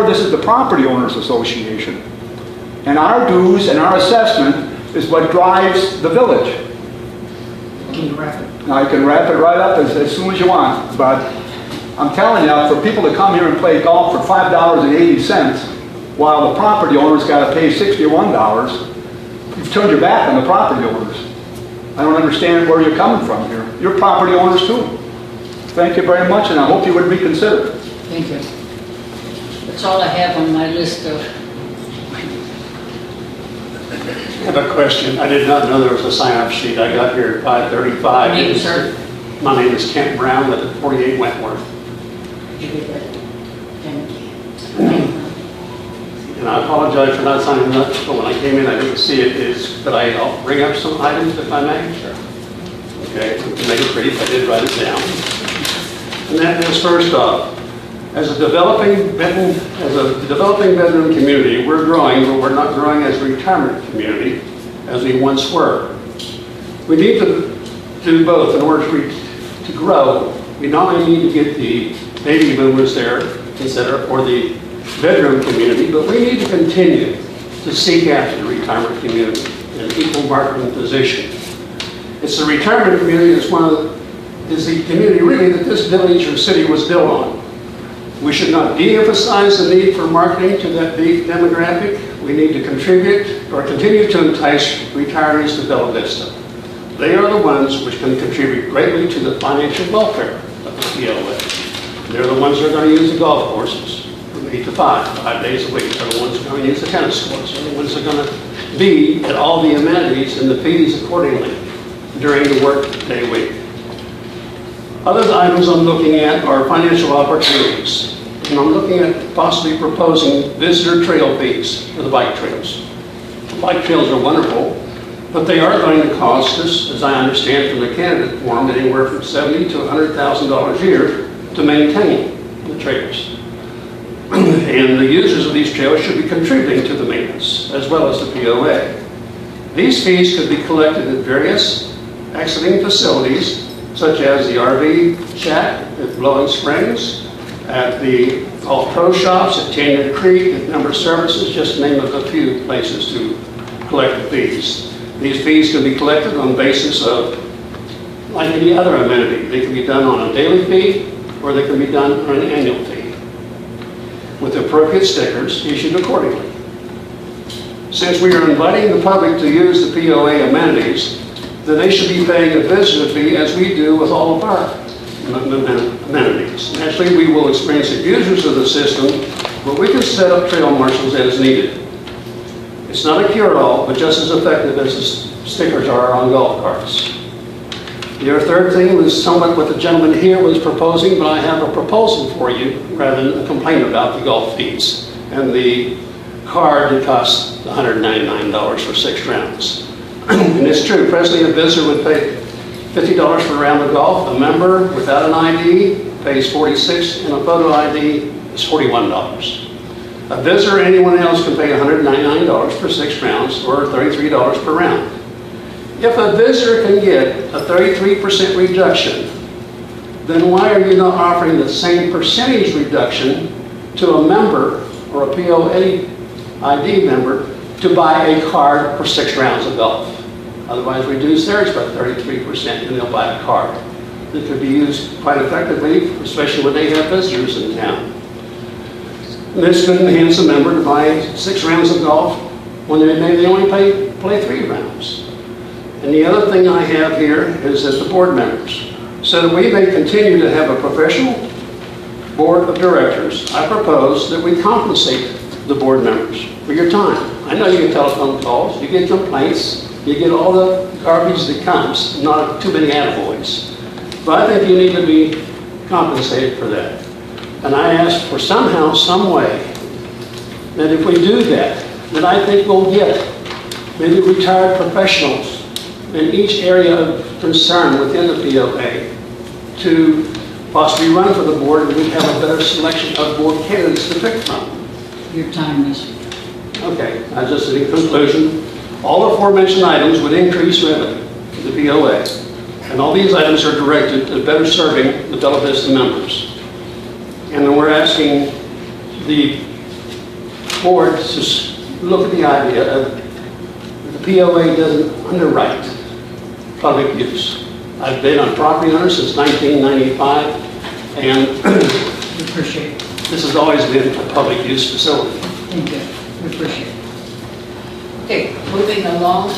this is the Property Owners Association. And our dues and our assessment is what drives the village. Can you wrap it? Now, I can wrap it right up as soon as you want, but I'm telling you, for people to come here and play golf for $5.80, while the property owners got to pay $61, you've turned your back on the property owners. I don't understand where you're coming from here. You're property owners too. Thank you very much, and I hope you would reconsider. Thank you. That's all I have on my list of. I have a question. I did not know there was a sign-up sheet. I got here at 5:35. Name, sir? My name is Kent Brown, live at 48 Wentworth. And I apologize for not signing up, but when I came in, I didn't see it. But I'll bring up some items if I may. Sure. Okay, to make it brief, I did write it down. And that is, first off, as a developing veteran community, we're growing, but we're not growing as a retirement community as we once were. We need to do both in order to grow. We not only need to get the baby boomers there, etc., or the veteran community, but we need to continue to seek after the retirement community in an equal marketing position. It's the retirement community that's is the community really that this village or city was built on. We should not de-emphasize the need for marketing to that big demographic. We need to contribute or continue to entice retirees to Bella Vista. They are the ones which can contribute greatly to the financial welfare of the PLA. They're the ones that are going to use the golf courses from 8 to 5 days a week. They're the ones that are going to use the tennis courts. They're the ones that are going to be at all the amenities and the fees accordingly during the work day week. Other items I'm looking at are financial opportunities. And I'm looking at possibly proposing visitor trail fees for the bike trails. The bike trails are wonderful, but they are going to cost us, as I understand from the candidate forum, anywhere from $70,000 to $100,000 a year to maintain the trails. And the users of these trails should be contributing to the maintenance, as well as the POA. These fees could be collected at various exiting facilities, such as the RV shack at Blowing Springs, at the Golf Pro Shops, at Canyon Creek, at Number Services, just to name a few places to collect the fees. These fees can be collected on the basis of, like any other amenity. They can be done on a daily fee, or they can be done on an annual fee, with appropriate stickers issued accordingly. Since we are inviting the public to use the POA amenities, then they should be paying a visitor fee as we do with all of our amenities. Naturally, we will experience abusers of the system, but we can set up trail marshals as needed. It's not a cure-all, but just as effective as the stickers are on golf carts. Your third thing was somewhat what the gentleman here was proposing, but I have a proposal for you rather than a complaint about the golf fees and the card that costs $199 for 6 rounds. And it's true, presently a visitor would pay $50 for a round of golf. A member without an ID pays $46, and a photo ID is $41. A visitor or anyone else can pay $199 for 6 rounds, or $33 per round. If a visitor can get a 33% reduction, then why are you not offering the same percentage reduction to a member or a POA ID member to buy a card for 6 rounds of golf? Otherwise, reduce theirs by 33% and they'll buy a card that could be used quite effectively, especially when they have visitors in town. And this could enhance a member to buy 6 rounds of golf when they only play 3 rounds. And the other thing I have here is that the board members, so that we may continue to have a professional board of directors, I propose that we compensate the board members for your time. I know you get telephone calls, you get complaints, you get all the garbage that comes, not too many attaboys. But I think you need to be compensated for that. And I ask for somehow, some way, that if we do that, then I think we'll get maybe retired professionals in each area of concern within the POA to possibly run for the board, and we'd have a better selection of board candidates to pick from. Your time is. Okay, just in conclusion, all the aforementioned items would increase revenue for the POA, and all these items are directed at better serving the Bella Vista members. And then we're asking the board to look at the idea of the POA doesn't underwrite public use. I've been a property owner since 1995, and We appreciate it. this has always been a public use facility. Thank you. We appreciate it. Okay, moving along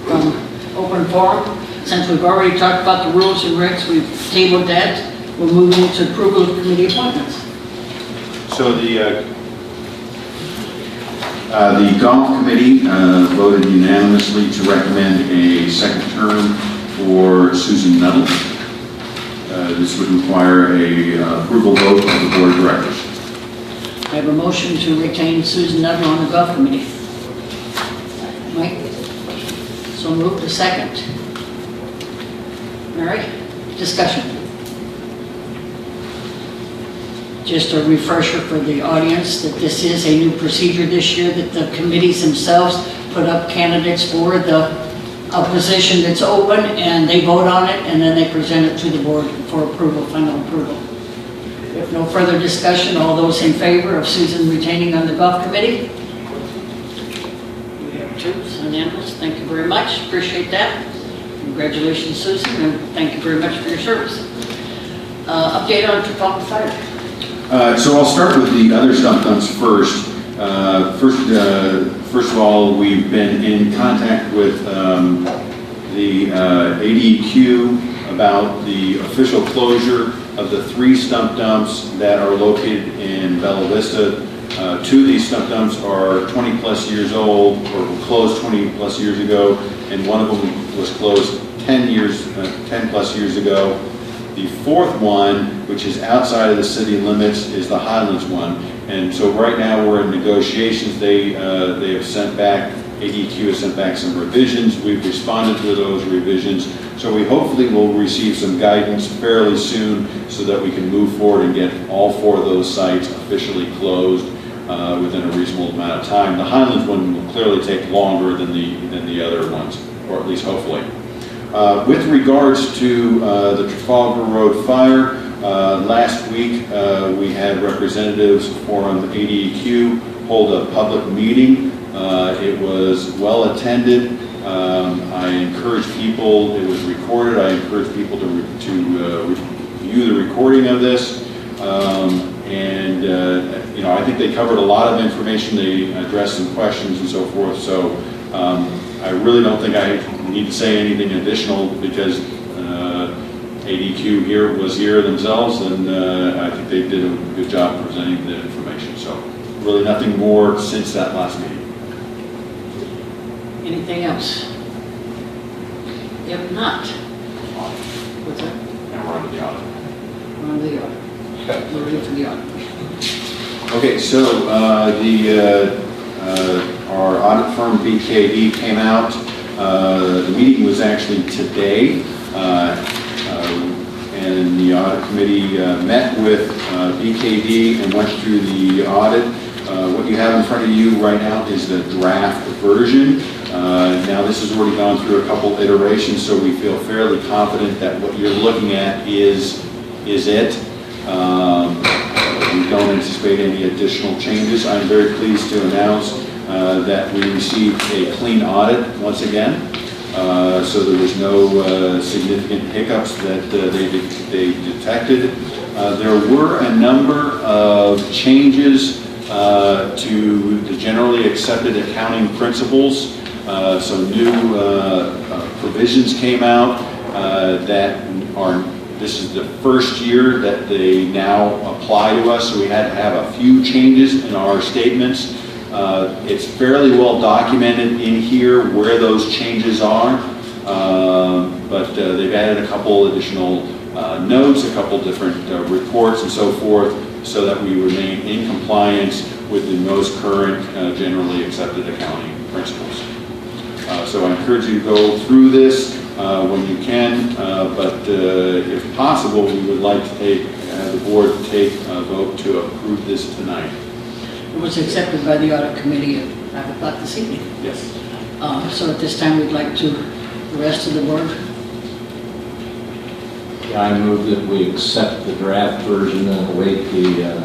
from open forum. Since we've already talked about the rules and regs, we've tabled that. We'll move into approval of committee appointments. So the golf committee voted unanimously to recommend a second term for Susan Nuttall. This would require a approval vote of the board of directors. I have a motion to retain Susan Nuttall on the golf committee. Mike? So moved. A second. All right, discussion. Just a refresher for the audience that this is a new procedure this year, that the committees themselves put up candidates for a position that's open, and they vote on it, and then they present it to the board for approval, final approval. If no further discussion, all those in favor of Susan retaining on the golf committee? We have two, unanimous. Thank you very much. Appreciate that. Congratulations, Susan, and thank you very much for your service. Update on Trafalgar Fire. So I'll start with the other stump dumps first. First of all, we've been in contact with the ADQ about the official closure of the 3 stump dumps that are located in Bella Vista. 2 of these stump dumps are 20 plus years old, or were closed 20 plus years ago, and one of them was closed 10 plus years ago. The 4th one, which is outside of the city limits, is the Highlands one. And so right now we're in negotiations. They have sent back, ADQ has sent back some revisions. We've responded to those revisions. So we hopefully will receive some guidance fairly soon so that we can move forward and get all 4 of those sites officially closed within a reasonable amount of time. The Highlands one will clearly take longer than the other ones, or at least hopefully. With regards to the Trafalgar Road fire, last week we had representatives from ADEQ hold a public meeting. It was well attended. I encourage people, it was recorded, I encourage people to view the recording of this. You know, I think they covered a lot of information. They addressed some questions and so forth. So I really don't think I need to say anything additional because ADQ was here themselves, and I think they did a good job presenting the information. So really nothing more since that last meeting. Anything else? If not, what's that? And we're on to the audit. We're on the audit. Okay. We're ready for the audit. Okay, so our audit firm BKD came out. The meeting was actually today, and the audit committee met with BKD and went through the audit. What you have in front of you right now is the draft version. Now this has already gone through a couple iterations, so we feel fairly confident that what you're looking at is it. We don't anticipate any additional changes. I'm very pleased to announce that we received a clean audit once again. So there was no significant hiccups that they detected. There were a number of changes to the generally accepted accounting principles. Some new provisions came out that are, this is the first year that they now apply to us, so we had to have a few changes in our statements. It's fairly well documented in here where those changes are, but they've added a couple additional notes, a couple different reports and so forth, so that we remain in compliance with the most current generally accepted accounting principles. So I encourage you to go through this when you can, but if possible, we would like to have the board take a vote to approve this tonight. It was accepted by the audit committee at 5 o'clock this evening. Yes. So at this time, we'd like to, the rest of the board. Yeah, I move that we accept the draft version and await the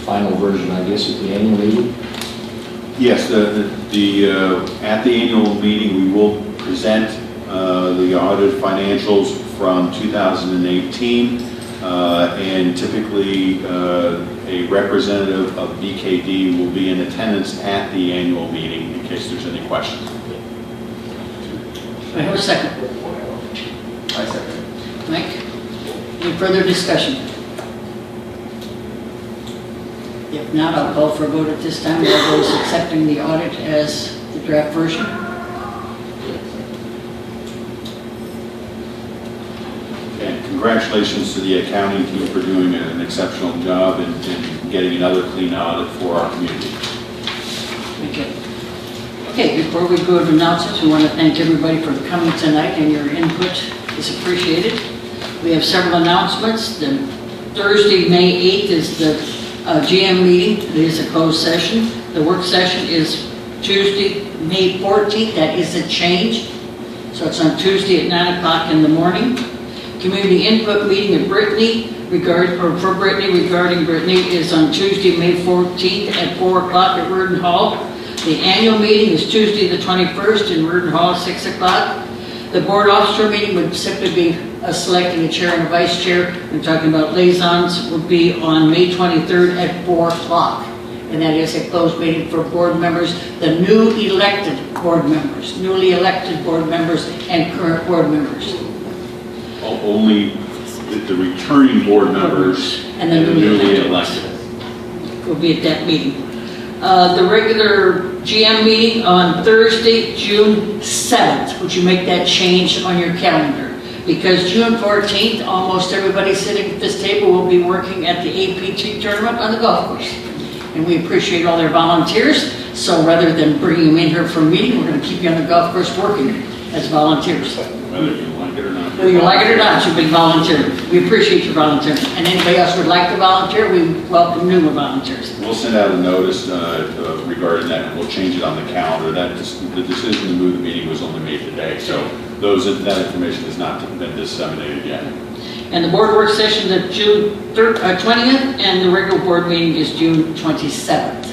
final version, I guess, at the annual meeting. Yes, at the annual meeting, we will present the audited financials from 2018, and typically a representative of BKD will be in attendance at the annual meeting in case there's any questions. Do I have a second? I second. Mike? Any further discussion? If not, I'll call for a vote at this time. All those accepting the audit as the draft version? And congratulations to the accounting team for doing an exceptional job in getting another clean audit for our community. Thank you. Okay, before we go to announcements, we want to thank everybody for coming tonight, and your input is appreciated. We have several announcements. The Thursday, May 8th is the GM meeting. It is a closed session. The work session is Tuesday, May 14th. That is a change. So it's on Tuesday at 9 o'clock in the morning. Community input meeting at Brittany for Brittany regarding Brittany is on Tuesday, May 14th at 4 o'clock at Reardon Hall. The annual meeting is Tuesday the 21st in Reardon Hall at 6 o'clock. The board officer meeting would simply be selecting a chair and a vice chair. And talking about liaisons would be on May 23rd at 4 o'clock. And that is a closed meeting for board members, the newly elected board members and current board members. Only the returning board members and the newly elected will be at that meeting. The regular GM meeting on Thursday, June 7th. Would you make that change on your calendar? Because June 14th, almost everybody sitting at this table will be working at the APT tournament on the golf course. And we appreciate all their volunteers. So rather than bringing them in here for a meeting, we're going to keep you on the golf course working as volunteers. Whether you like it or not. Whether you like it or not, you've been volunteering. We appreciate your volunteering. And anybody else would like to volunteer, we welcome new volunteers. We'll send out a notice regarding that, and we'll change it on the calendar. The decision to move the meeting was only made today, so that information has not been disseminated yet. And the board work session is June 20th, and the regular board meeting is June 27th.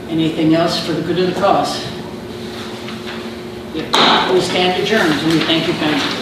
Anything else for the good of the cause? If not, we stand adjourned, and we thank you kindly.